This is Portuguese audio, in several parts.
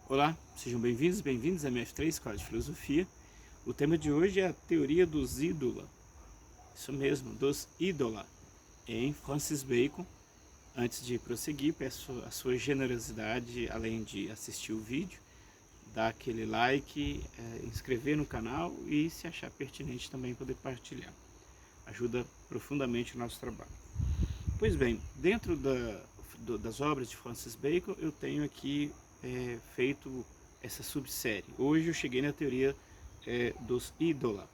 Olá, sejam bem-vindos bem-vindos à MF3 Escola de Filosofia. O tema de hoje é a teoria dos ídola. Isso mesmo, dos ídola, em Francis Bacon. Antes de prosseguir, peço a sua generosidade, além de assistir o vídeo, dar aquele like, inscrever no canal e, se achar pertinente, também poder partilhar. Ajuda profundamente o nosso trabalho. Pois bem, dentro das obras de Francis Bacon, eu tenho aqui feito essa subsérie. Hoje eu cheguei na teoria dos ídola.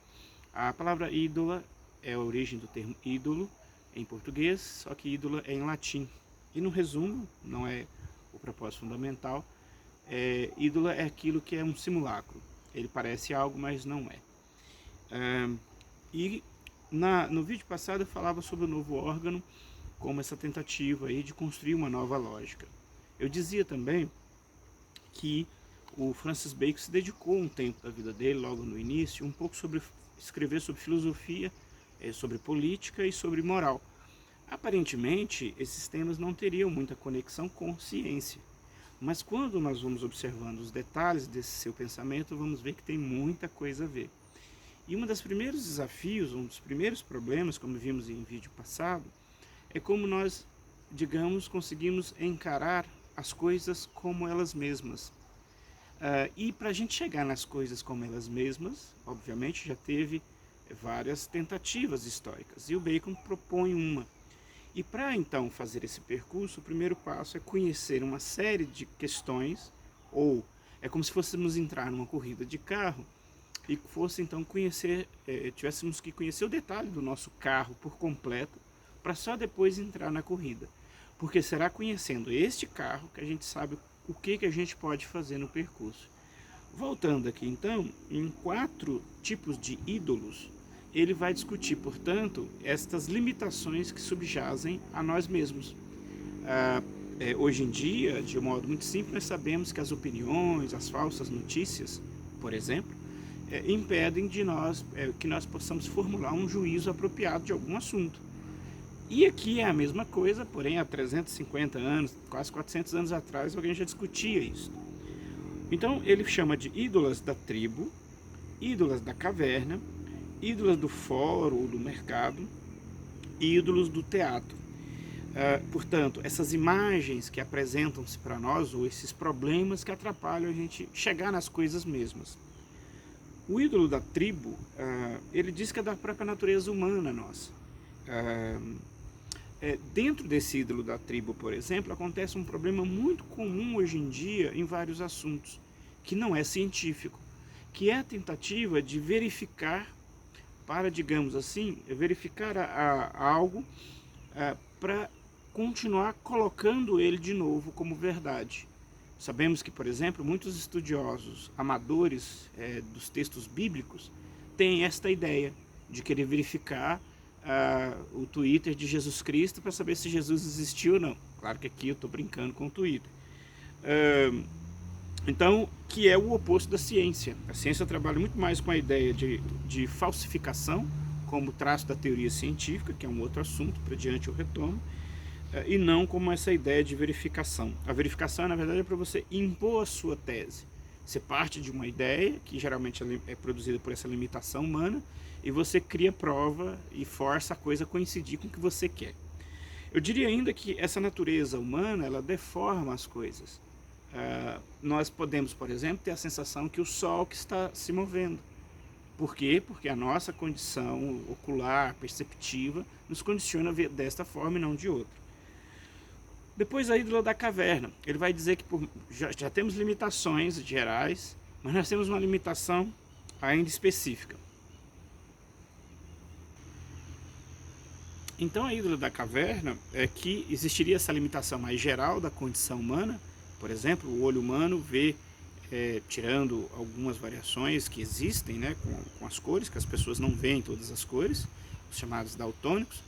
A palavra ídola é a origem do termo ídolo em português, só que ídola é em latim. E no resumo, não é o propósito fundamental, ídola é aquilo que é um simulacro. Ele parece algo, mas não é. No vídeo passado eu falava sobre o novo órgão, como essa tentativa aí de construir uma nova lógica. Eu dizia também que o Francis Bacon se dedicou um tempo da vida dele, logo no início, um pouco sobre escrever sobre filosofia, sobre política e sobre moral. Aparentemente, esses temas não teriam muita conexão com ciência, mas quando nós vamos observando os detalhes desse seu pensamento, vamos ver que tem muita coisa a ver. E um dos primeiros desafios, um dos primeiros problemas, como vimos em vídeo passado, é como nós, digamos, conseguimos encarar as coisas como elas mesmas. E para a gente chegar nas coisas como elas mesmas, obviamente já teve várias tentativas históricas, e o Bacon propõe uma. E para então fazer esse percurso, o primeiro passo é conhecer uma série de questões, ou é como se fôssemos entrar numa corrida de carro, e fosse então tivéssemos que conhecer o detalhe do nosso carro por completo, para só depois entrar na corrida. Porque será conhecendo este carro que a gente sabe o que a gente pode fazer no percurso. Voltando aqui então, em 4 tipos de ídolos, ele vai discutir, portanto, estas limitações que subjazem a nós mesmos. Hoje em dia, de um modo muito simples, nós sabemos que as opiniões, as falsas notícias, por exemplo, impedem que nós possamos formular um juízo apropriado de algum assunto. E aqui é a mesma coisa, porém há 350 anos, quase 400 anos atrás, alguém já discutia isso. Então ele chama de ídolas da tribo, ídolas da caverna, ídolas do fórum ou do mercado e ídolos do teatro. Portanto, essas imagens que apresentam-se para nós, ou esses problemas que atrapalham a gente chegar nas coisas mesmas. O ídolo da tribo, ele diz que é da própria natureza humana nossa. Dentro desse ídolo da tribo, por exemplo, acontece um problema muito comum hoje em dia em vários assuntos, que não é científico, que é a tentativa de verificar, digamos assim, verificar algo para continuar colocando ele de novo como verdade. Sabemos que, por exemplo, muitos estudiosos amadores dos textos bíblicos têm esta ideia de querer verificar o Twitter de Jesus Cristo para saber se Jesus existiu ou não. Claro que aqui eu estou brincando com o Twitter. Então, que é o oposto da ciência. A ciência trabalha muito mais com a ideia de falsificação, como traço da teoria científica, que é um outro assunto, para diante eu retomo, e não como essa ideia de verificação. A verificação, na verdade, é para você impor a sua tese. Você parte de uma ideia, que geralmente é produzida por essa limitação humana, e você cria prova e força a coisa a coincidir com o que você quer. Eu diria ainda que essa natureza humana, ela deforma as coisas. Nós podemos, por exemplo, ter a sensação que o Sol que está se movendo. Por quê? Porque a nossa condição ocular, perceptiva, nos condiciona a ver desta forma e não de outra. Depois a ídola da caverna. Ele vai dizer que já temos limitações gerais, mas nós temos uma limitação ainda específica. Então a ídola da caverna é que existiria essa limitação mais geral da condição humana. Por exemplo, o olho humano vê, tirando algumas variações que existem, né, com as cores, que as pessoas não veem todas as cores, os chamados daltônicos,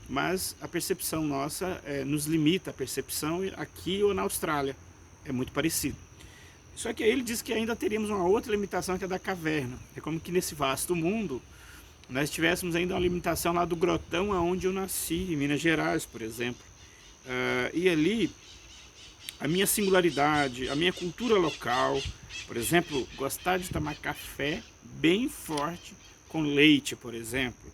mas a percepção nossa nos limita a percepção aqui ou na Austrália. É muito parecido. Só que aí ele diz que ainda teríamos uma outra limitação, que é da caverna. É como que nesse vasto mundo nós tivéssemos ainda uma limitação lá do grotão onde eu nasci, em Minas Gerais, por exemplo. E ali a minha singularidade, a minha cultura local. Por exemplo, gostar de tomar café bem forte com leite, por exemplo.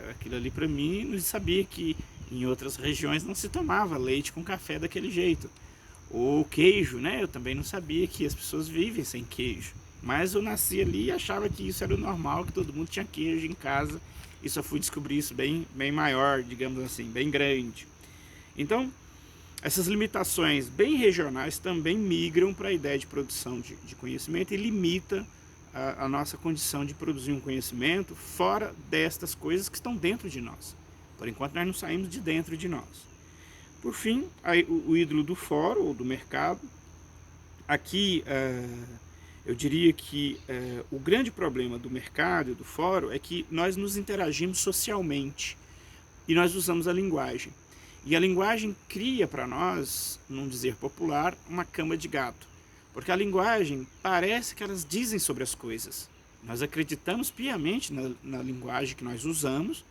Aquilo ali para mim, não sabia que em outras regiões não se tomava leite com café daquele jeito. Ou queijo, né? Eu também não sabia que as pessoas vivem sem queijo. Mas eu nasci ali e achava que isso era o normal, que todo mundo tinha queijo em casa. E só fui descobrir isso bem maior, digamos assim, bem grande. Então, essas limitações bem regionais também migram para a ideia de produção de conhecimento e limita a nossa condição de produzir um conhecimento fora destas coisas que estão dentro de nós. Por enquanto nós não saímos de dentro de nós. Por fim, o ídolo do fórum ou do mercado. Aqui eu diria que o grande problema do mercado e do fórum é que nós nos interagimos socialmente e nós usamos a linguagem. E a linguagem cria para nós, num dizer popular, uma cama de gato. Porque a linguagem parece que elas dizem sobre as coisas. Nós acreditamos piamente na linguagem que nós usamos,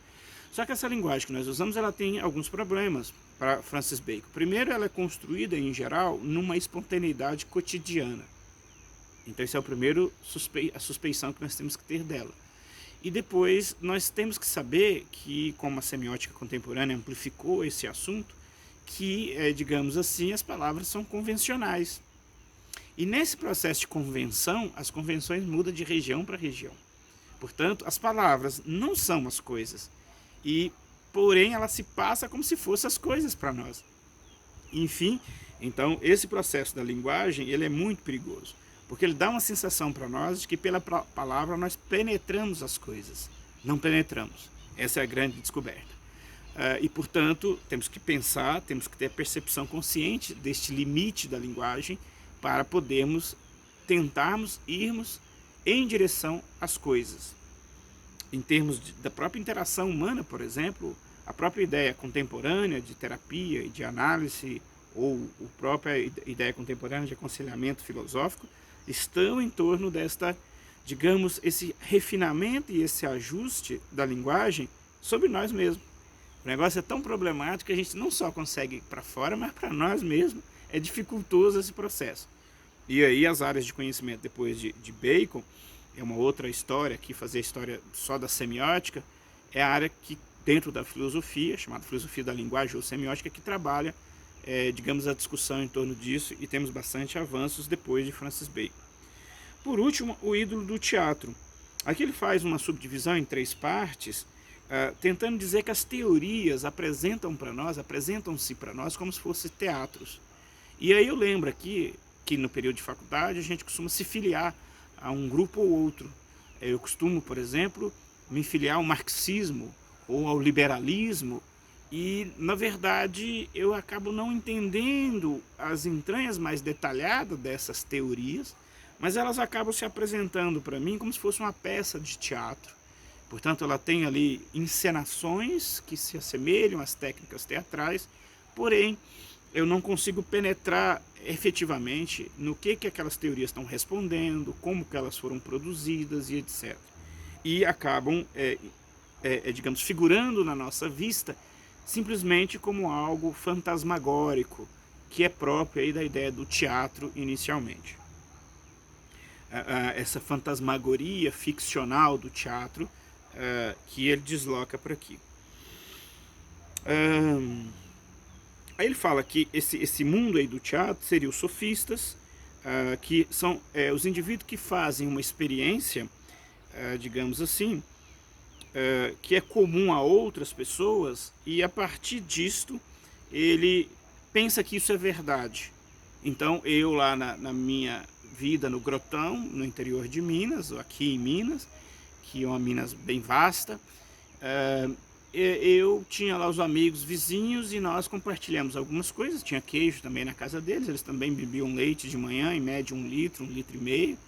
só que essa linguagem que nós usamos ela tem alguns problemas para Francis Bacon. Primeiro, ela é construída, em geral, numa espontaneidade cotidiana. Então, esse é o primeiro a suspeição que nós temos que ter dela. E depois, nós temos que saber que, como a semiótica contemporânea amplificou esse assunto, que, digamos assim, as palavras são convencionais. E nesse processo de convenção, as convenções mudam de região para região. Portanto, as palavras não são as coisas. E, porém, ela se passa como se fossem as coisas para nós. Enfim, então, esse processo da linguagem, ele é muito perigoso. Porque ele dá uma sensação para nós de que pela palavra nós penetramos as coisas. Não penetramos. Essa é a grande descoberta. E, portanto, temos que pensar, temos que ter a percepção consciente deste limite da linguagem para podermos tentarmos irmos em direção às coisas. Em termos da própria interação humana, por exemplo, a própria ideia contemporânea de terapia e de análise, ou a própria ideia contemporânea de aconselhamento filosófico, estão em torno desta, digamos, esse refinamento e esse ajuste da linguagem sobre nós mesmos. O negócio é tão problemático que a gente não só consegue ir para fora, mas para nós mesmos é dificultoso esse processo. E aí as áreas de conhecimento depois de Bacon, é uma outra história, aqui fazer a história só da semiótica, é a área que dentro da filosofia, chamada filosofia da linguagem ou semiótica, que trabalha, digamos, a discussão em torno disso, e temos bastante avanços depois de Francis Bacon. Por último, o ídolo do teatro. Aqui ele faz uma subdivisão em 3 partes, tentando dizer que as teorias apresentam-se para nós como se fossem teatros. E aí eu lembro aqui que no período de faculdade a gente costuma se filiar a um grupo ou outro. Eu costumo, por exemplo, me filiar ao marxismo ou ao liberalismo e, na verdade, eu acabo não entendendo as entranhas mais detalhadas dessas teorias, mas elas acabam se apresentando para mim como se fosse uma peça de teatro. Portanto, ela tem ali encenações que se assemelham às técnicas teatrais, porém, eu não consigo penetrar efetivamente no que aquelas teorias estão respondendo, como que elas foram produzidas e etc. E acabam, digamos, figurando na nossa vista simplesmente como algo fantasmagórico, que é próprio aí da ideia do teatro inicialmente. Essa fantasmagoria ficcional do teatro que ele desloca por aqui. Aí ele fala que esse mundo aí do teatro seria os sofistas, que são os indivíduos que fazem uma experiência, digamos assim, que é comum a outras pessoas, e a partir disto ele pensa que isso é verdade. Então eu lá na minha vida no Grotão, no interior de Minas, ou aqui em Minas, que é uma Minas bem vasta, eu tinha lá os amigos vizinhos e nós compartilhamos algumas coisas. Tinha queijo também na casa deles, eles também bebiam leite de manhã, em média 1 litro, 1,5 litro,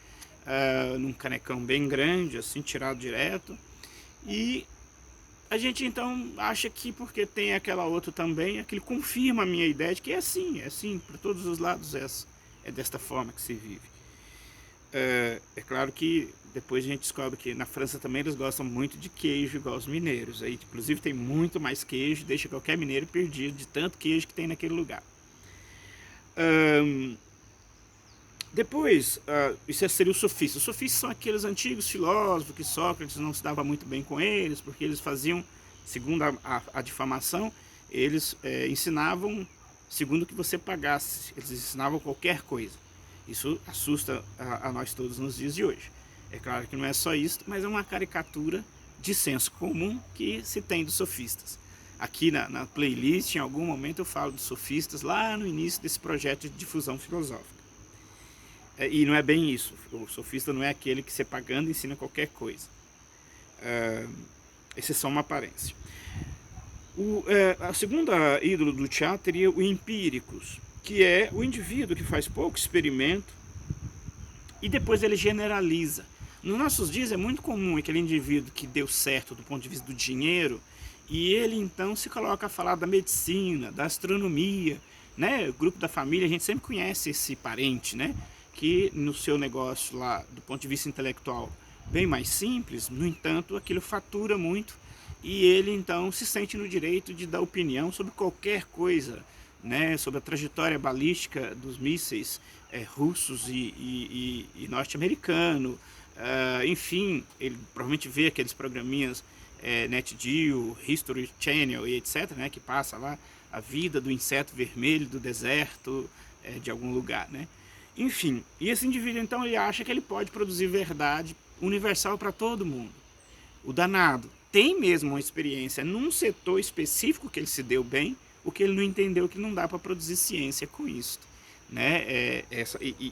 num canecão bem grande, assim, tirado direto. E a gente então acha que porque tem aquela outra também, aquilo confirma a minha ideia de que é assim, para todos os lados é desta forma que se vive. É claro que depois a gente descobre que na França também eles gostam muito de queijo, igual os mineiros. Aí, inclusive, tem muito mais queijo, deixa qualquer mineiro perdido de tanto queijo que tem naquele lugar. Depois, isso seria os sofistas. Os sofistas são aqueles antigos filósofos que Sócrates não se dava muito bem com eles, porque eles faziam, segundo a difamação, eles ensinavam segundo o que você pagasse. Eles ensinavam qualquer coisa. Isso assusta a nós todos nos dias de hoje. É claro que não é só isso, mas é uma caricatura de senso comum que se tem dos sofistas. Aqui na playlist, em algum momento, eu falo dos sofistas lá no início desse projeto de difusão filosófica. E não é bem isso. O sofista não é aquele que, se pagando, ensina qualquer coisa. Essa é só uma aparência. A segunda ídolo do teatro seria o empíricos, que é o indivíduo que faz pouco experimento e depois ele generaliza. Nos nossos dias é muito comum aquele indivíduo que deu certo do ponto de vista do dinheiro e ele então se coloca a falar da medicina, da astronomia, né? O grupo da família, a gente sempre conhece esse parente, né? Que no seu negócio lá, do ponto de vista intelectual, bem mais simples, no entanto, aquilo fatura muito e ele então se sente no direito de dar opinião sobre qualquer coisa, né? Sobre a trajetória balística dos mísseis russos e norte-americano. Enfim, ele provavelmente vê aqueles programinhas NetGeo, History Channel e etc, né? Que passa lá a vida do inseto vermelho do deserto de algum lugar, né? Enfim, e esse indivíduo então ele acha que ele pode produzir verdade universal para todo mundo. O danado tem mesmo uma experiência num setor específico que ele se deu bem, o que ele não entendeu que não dá para produzir ciência com isso, né?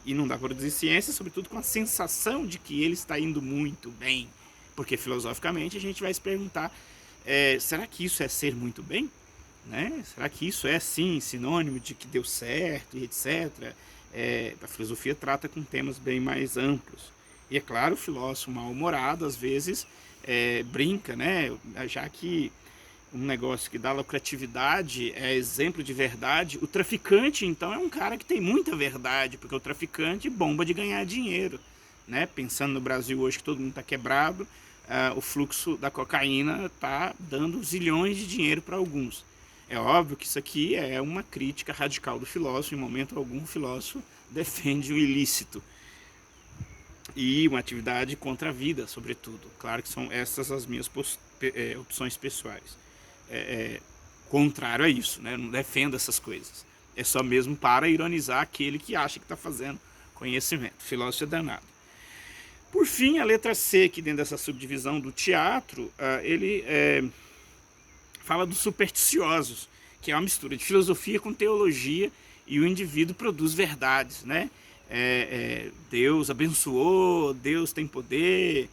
E não dá para produzir ciência, sobretudo com a sensação de que ele está indo muito bem, porque filosoficamente a gente vai se perguntar, será que isso é ser muito bem? Né? Será que isso é sim sinônimo de que deu certo e etc? A filosofia trata com temas bem mais amplos. E é claro, o filósofo mal-humorado às vezes brinca, né? Já que um negócio que dá lucratividade é exemplo de verdade, o traficante então é um cara que tem muita verdade, porque o traficante bomba de ganhar dinheiro, né? Pensando no Brasil hoje que todo mundo está quebrado, o fluxo da cocaína está dando zilhões de dinheiro para alguns. É óbvio que isso aqui é uma crítica radical do filósofo. Em momento algum o filósofo defende o ilícito e uma atividade contra a vida, sobretudo. Claro que são essas as minhas opções pessoais. Contrário a isso, né? Eu não defendo essas coisas. É só mesmo para ironizar aquele que acha que está fazendo conhecimento. O filósofo é danado. Por fim, a letra C, aqui dentro dessa subdivisão do teatro, ele fala dos supersticiosos, que é uma mistura de filosofia com teologia, e o indivíduo produz verdades, né? Deus abençoou, Deus tem poder,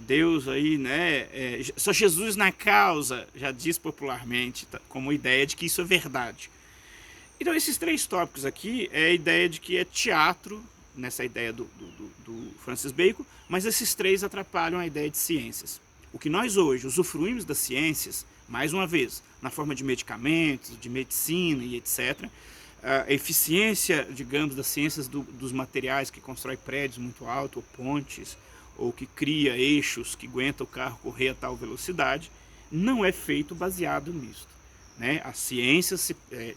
Deus aí, né? Só Jesus na causa, já diz popularmente, como ideia de que isso é verdade. Então esses três tópicos aqui é a ideia de que é teatro, nessa ideia do Francis Bacon, mas esses três atrapalham a ideia de ciências. O que nós hoje usufruímos das ciências, mais uma vez, na forma de medicamentos, de medicina e etc., a eficiência, digamos, das ciências dos materiais que constrói prédios muito altos, ou pontes, ou que cria eixos que aguentam o carro correr a tal velocidade, não é feito baseado nisso, né? A ciência,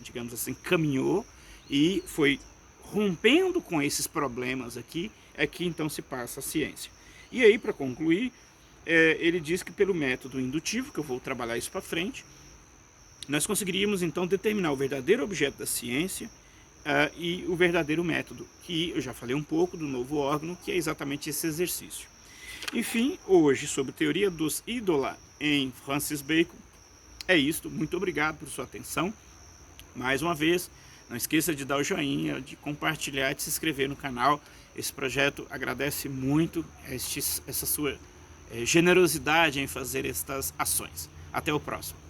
digamos assim, caminhou e foi rompendo com esses problemas aqui, é que então se passa a ciência. E aí, para concluir, ele diz que pelo método indutivo, que eu vou trabalhar isso para frente, nós conseguiríamos então determinar o verdadeiro objeto da ciência e o verdadeiro método, que eu já falei um pouco do novo órgão, que é exatamente esse exercício. Enfim, hoje, sobre teoria dos ídola em Francis Bacon, é isto. Muito obrigado por sua atenção. Mais uma vez, não esqueça de dar o joinha, de compartilhar, de se inscrever no canal. Esse projeto agradece muito essa sua generosidade em fazer estas ações. Até o próximo.